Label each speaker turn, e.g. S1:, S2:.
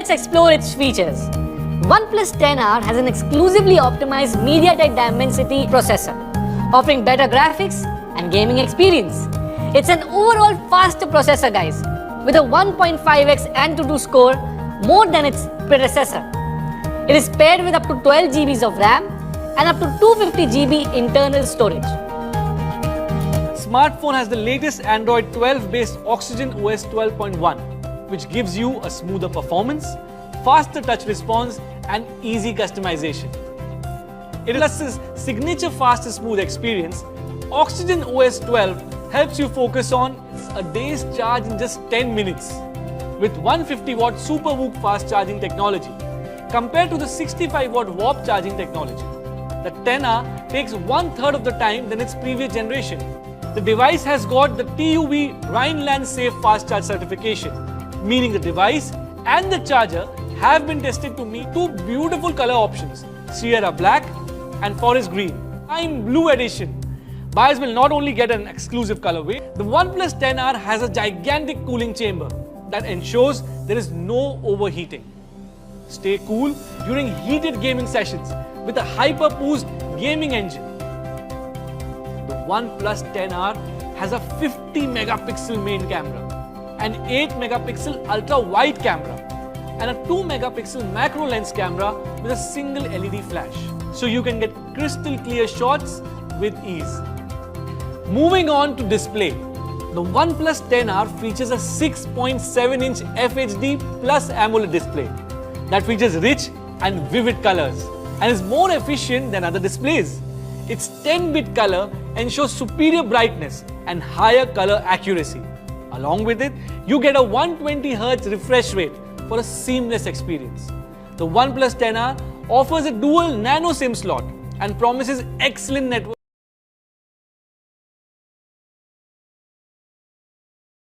S1: let's explore its features. OnePlus 10R has an exclusively optimized MediaTek Dimensity processor, offering better graphics and gaming experience. It's an overall faster processor, guys, with a 1.5x Antutu score more than its predecessor. It is paired with up to 12 GB of RAM and up to 250 GB internal storage.
S2: Smartphone has the latest Android 12 based Oxygen OS 12.1, which gives you a smoother performance, faster touch response and easy customization. It plus its signature fast and smooth experience. Oxygen OS 12 helps you focus on a day's charge in just 10 minutes with 150 watt Super VoLte fast charging technology compared to the 65 watt warp charging technology. The 10R takes 1/3 of the time than its previous generation. The device has got the TÜV Rhineland Safe Fast Charge certification, meaning the device and the charger have been tested to meet two beautiful color options, Sierra Black and Forest Green. I'm Blue Edition. Buyers will not only get an exclusive colorway, the OnePlus 10R has a gigantic cooling chamber that ensures there is no overheating. Stay cool during heated gaming sessions with a hyper-boost gaming engine. The OnePlus 10R has a 50 megapixel main camera, an 8 megapixel ultra-wide camera, and a 2 megapixel macro lens camera with a single LED flash, so you can get crystal clear shots with ease. Moving on to display, the OnePlus 10R features a 6.7-inch FHD plus AMOLED display that features rich and vivid colors and is more efficient than other displays. Its 10-bit color ensures superior brightness and higher color accuracy. Along with it, you get a 120Hz refresh rate for a seamless experience. The OnePlus 10R offers a dual nano SIM slot and promises excellent network.